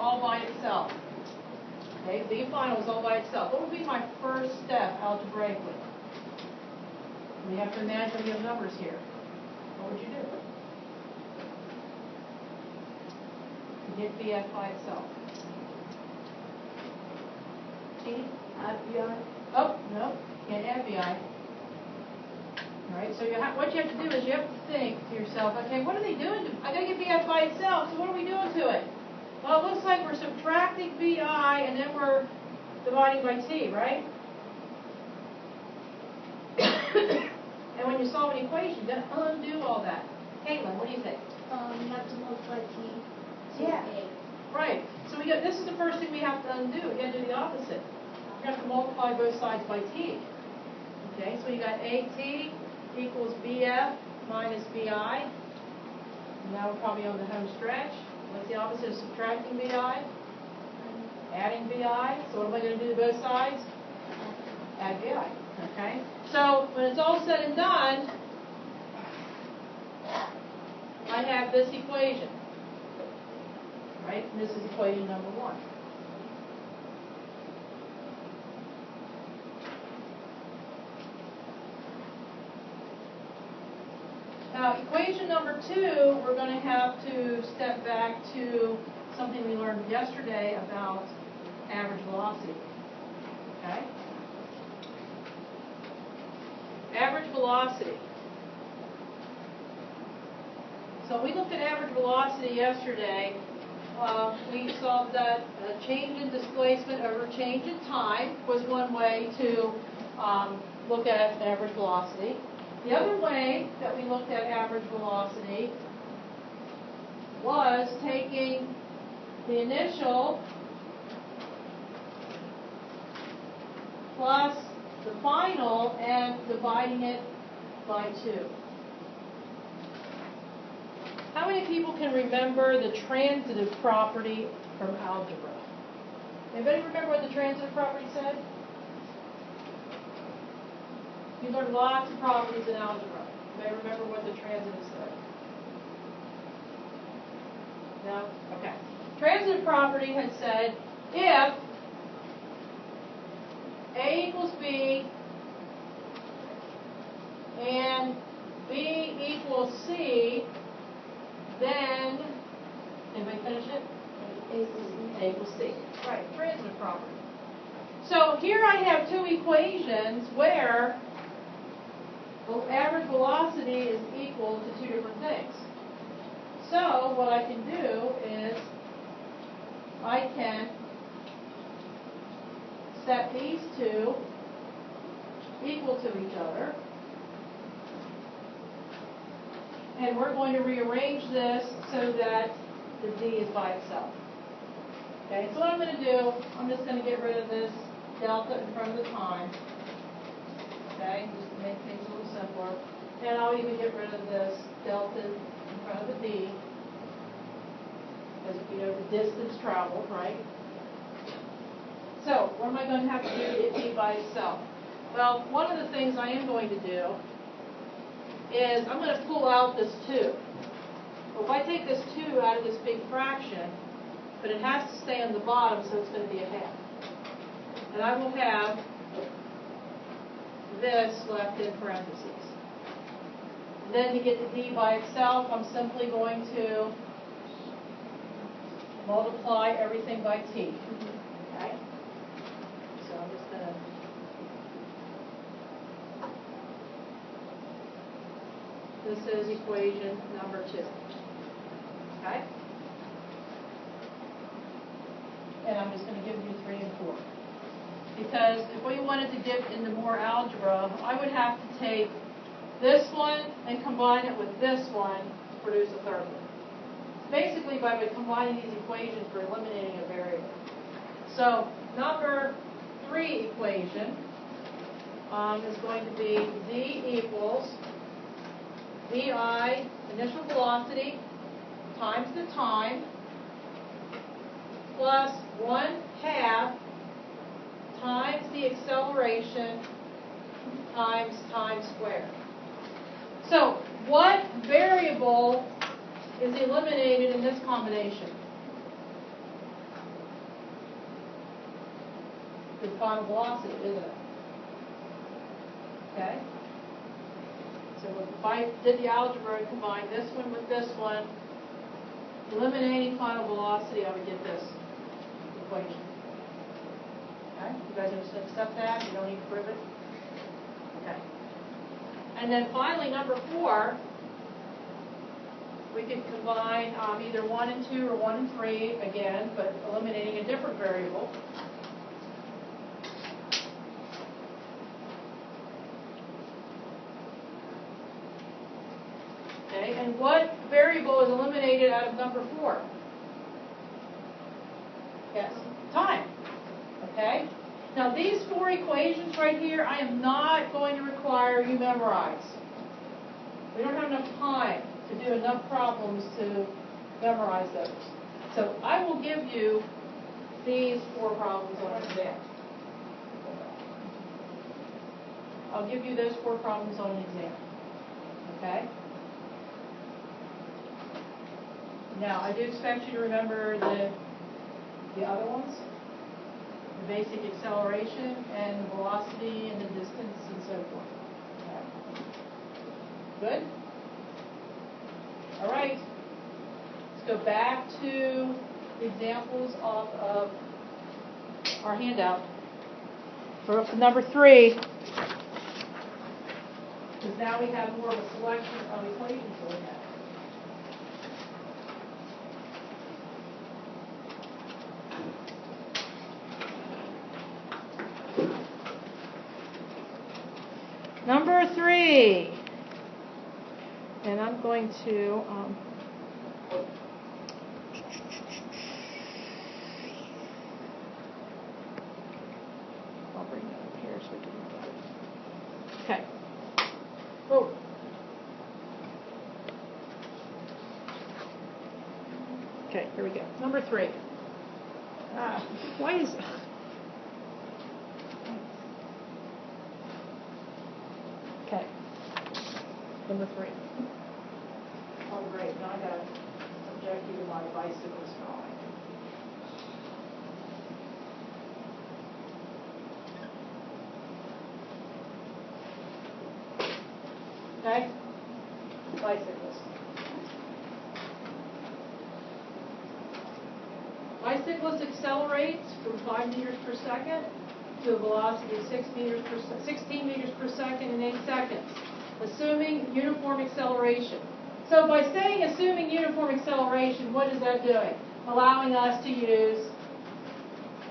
all by itself. Okay, V final is all by itself. What would be my first step algebraically? We have to imagine we have numbers here. What would you do? To get VF by itself. T? Add VI. Oh, no, can't add VI. All right, so what you have to do is you have to think to yourself, okay, what are they doing? I got to get VF by itself, so what are we doing to it? Well, it looks like we're subtracting VI and then we're dividing by T, right? And when you solve an equation, you have to undo all that. Caitlin, what do you think? You have to multiply T to Yeah. A. Right. So this is the first thing we have to undo. We got to do the opposite. We have to multiply both sides by T. Okay, so we got AT equals BF minus BI. Now we're probably on the home stretch. What's the opposite of subtracting BI? Adding BI. So what am I going to do to both sides? Add BI. Okay? So when it's all said and done, I have this equation. Right? And this is equation number 1. Now, equation number 2, we're going to have to step back to something we learned yesterday about average velocity. Okay? Average velocity. So we looked at average velocity yesterday. We saw that change in displacement over change in time was one way to look at average velocity. The other way that we looked at average velocity was taking the initial plus the final and dividing it by 2. How many people can remember the transitive property from algebra? Anybody remember what the transitive property said? You learned lots of properties in algebra. Anybody remember what the transitive said? No? Okay. Transitive property had said if A equals B and B equals C, then, anybody finish it? A equals C. Right, transitive property. So here I have two equations where average velocity is equal to two different things. So what I can do is I can set these two equal to each other. And we're going to rearrange this so that the D is by itself. Okay, so what I'm going to do, I'm just going to get rid of this delta in front of the time. Okay, just to make things a little simpler. And I'll even get rid of this delta in front of the D. Because, you know, the distance traveled, right? So, what am I going to have to do to get D by itself? Well, one of the things I am going to do is I'm going to pull out this 2. Well, if I take this 2 out of this big fraction, but it has to stay on the bottom, so it's going to be a half. And I will have this left in parentheses. And then to get the D by itself, I'm simply going to multiply everything by T. Okay? So I'm just going to this is equation number 2. Okay? And I'm just going to give you 3 and 4. Because if we wanted to get into more algebra, I would have to take this one and combine it with this one to produce a third one. Basically, by combining these equations, we're eliminating a variable. So, number 3 equation is going to be V equals VI, initial velocity, times the time, plus 1/2 times the acceleration times time squared. So, what variable is eliminated in this combination? the final velocity, isn't it? Okay? So if I did the algebra and combined this one with this one, eliminating final velocity, I would get this equation. Okay? You guys accept that? You don't need to prove it? Okay. And then finally, number 4, we could combine either 1 and 2 or 1 and 3, again, but eliminating a different variable. Okay, and what variable is eliminated out of number 4? Yes, time. Okay? Now these 4 equations right here, I am not going to require you memorize. We don't have enough time to do enough problems to memorize those. So I will give you these 4 problems on an exam. I'll give you those 4 problems on an exam. Okay? Now, I do expect you to remember the other ones, the basic acceleration and the velocity and the distance and so forth. Okay. Good? All right. Let's go back to the examples off of our handout. For number 3, because now we have more of a selection of equations to look at. Number 3, and I'm going to I'll bring that up here so we can look at it. Okay. Oh. Okay, here we go. Number 3. Why is Okay. Number 3. Oh, great. Now I got to subject you to my bicyclist drawing. Okay? Bicyclist. Bicyclist accelerates from 5 meters per second to a velocity of 16 meters per second in 8 seconds, assuming uniform acceleration. So by saying assuming uniform acceleration, what is that doing? Allowing us to use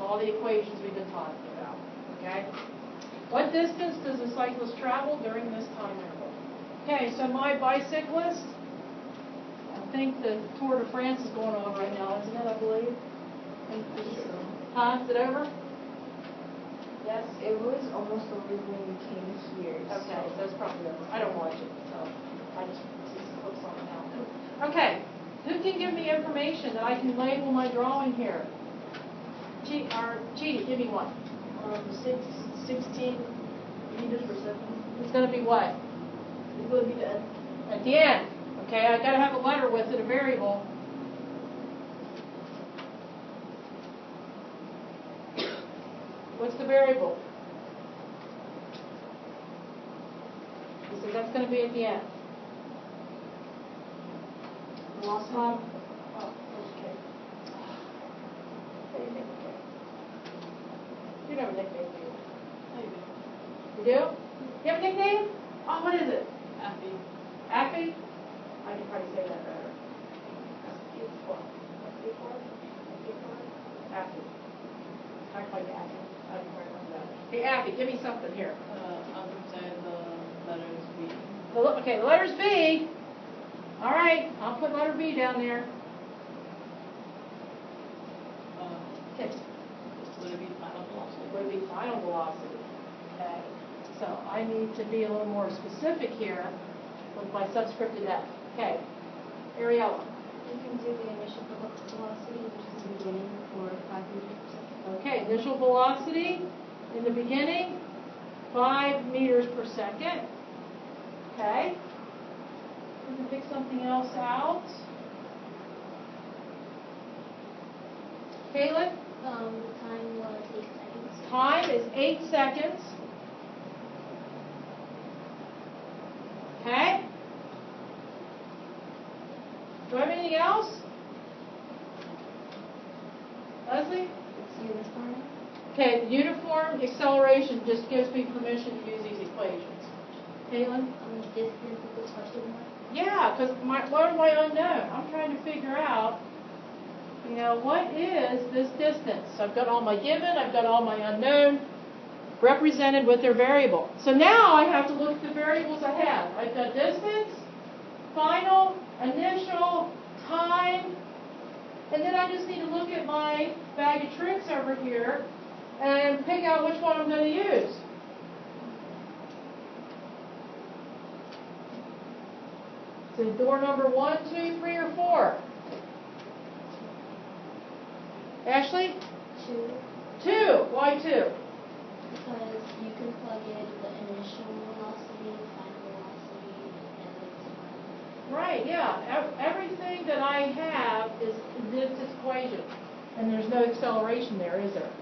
all the equations we've been talking about. Okay? What distance does the cyclist travel during this time interval? Okay, so my bicyclist, I think the Tour de France is going on right now, isn't it, I believe? Huh? Is it over? Yes? It was almost over when we came here. Okay, so it's probably over. I don't watch it, so I just see some clips on it now. Okay, who can give me information that I can label my drawing here? Chidi, give me one. 16 meters per second. It's going to be what? It's going to be the end. At the end. Okay, I've got to have a letter with it, a variable. What's the variable? He says that's going to be at the end. Velocity. Oh, okay. What do you think? You have a nickname, do you? I do. You do? You have a nickname? Oh, what is it? Happy. Appy? I can probably say that better. What? Appy. I call you Appy. I can probably remember that. Hey, Appy, give me something here. I would say the letters B. Okay, the letter's B. All right, I'll put letter B down there. Okay. Would it be final velocity? Would be final velocity. Okay. So I need to be a little more specific here with my subscripted F. Okay. Ariella. You can do the initial velocity, which is the beginning, for 5 meters per second. Okay, initial velocity in the beginning, 5 meters per second. Okay. We can pick something else out. Caleb? The time was 8 seconds. Time is 8 seconds. Okay? Do I have anything else? Leslie? It's uniform. Okay, uniform acceleration just gives me permission to use these equations. Caitlin? Distance is the question mark. Yeah, because what are my unknown? I'm trying to figure out, what is this distance? I've got all my given, I've got all my unknown represented with their variable. So now I have to look at the variables I have. I've got distance, final, initial, time, and then I just need to look at my bag of tricks over here and pick out which one I'm going to use. So door number 1, 2, 3, or 4? Ashley? 2. 2. Why 2? Because you can plug in the initial velocity, final velocity, and then time. Right, yeah. Everything that I have is in this equation. And there's no acceleration there, is there?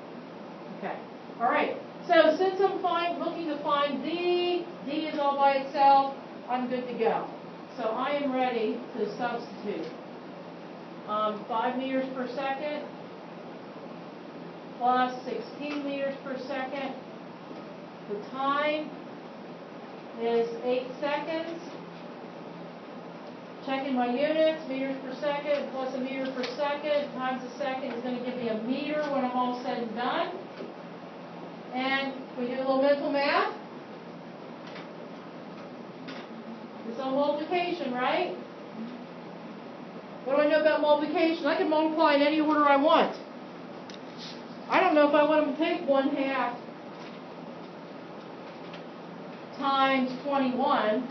Okay. All right. So since I'm looking to find D is all by itself, I'm good to go. So I am ready to substitute. 5 meters per second plus 16 meters per second. The time is 8 seconds. Checking my units, meters per second plus a meter per second times a second is going to give me a meter when I'm all said and done. And we do a little mental math. It's all multiplication, right? What do I know about multiplication? I can multiply in any order I want. I don't know if I want them to take 1/2 times 21.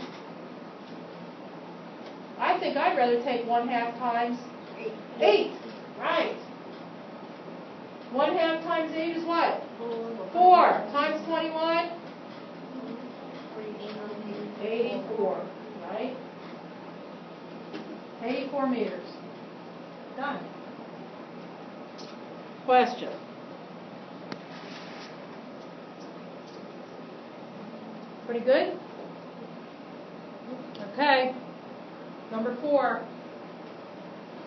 I think I'd rather take 1/2 times 8. Right. 1/2 times 8 is what? 4 times 21? 84. Right? 84 meters. Done. Question. Pretty good? Okay. Number 4.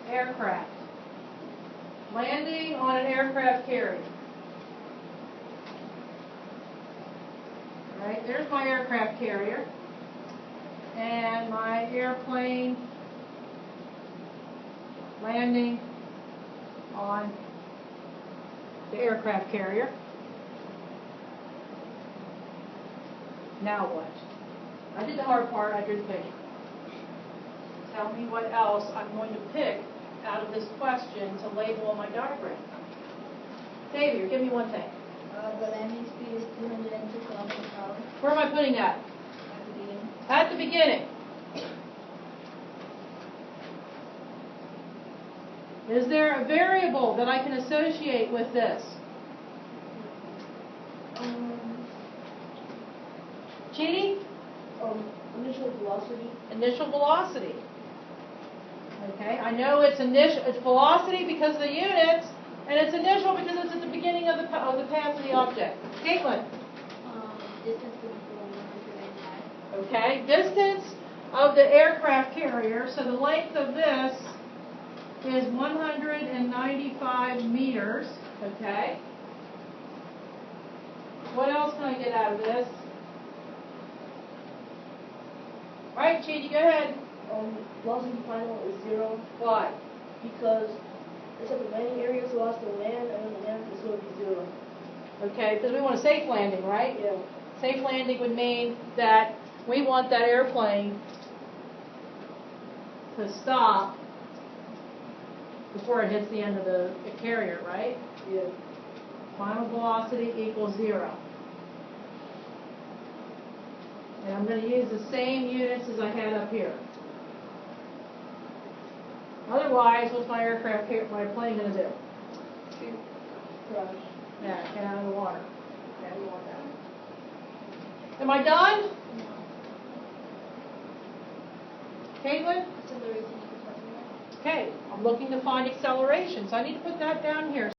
Aircraft. Landing on an aircraft carrier. All right, there's my aircraft carrier. And my airplane landing on the aircraft carrier. Now what? I did the hard part, I drew the picture. Tell me what else I'm going to pick out of this question to label on my diagram. Xavier, give me one thing. The landing speed is 202 kilometers per hour. Where am I putting that? At the beginning. At the beginning. Is there a variable that I can associate with this? Chidi? Initial velocity. Initial velocity. Okay, I know it's velocity because of the units, and it's initial because it's at the beginning of the path of the object. Caitlin? Distance is 195. Okay, distance of the aircraft carrier, so the length of this is 195 meters. Okay. What else can I get out of this? All right, Chidi, go ahead. Velocity final is 0. Why? Because it's at the landing area, so that's the land, and then the land is going to be 0. Okay, because we want a safe landing, right? Yeah. Safe landing would mean that we want that airplane to stop before it hits the end of the carrier, right? Yeah. Final velocity equals 0. And I'm going to use the same units as I had up here. Otherwise, what's my plane going to do? Crash. Yeah, get out of the water. Okay, we want that. Am I done? No. Caitlin? So the reason you can talk about. Okay, I'm looking to find acceleration, so I need to put that down here.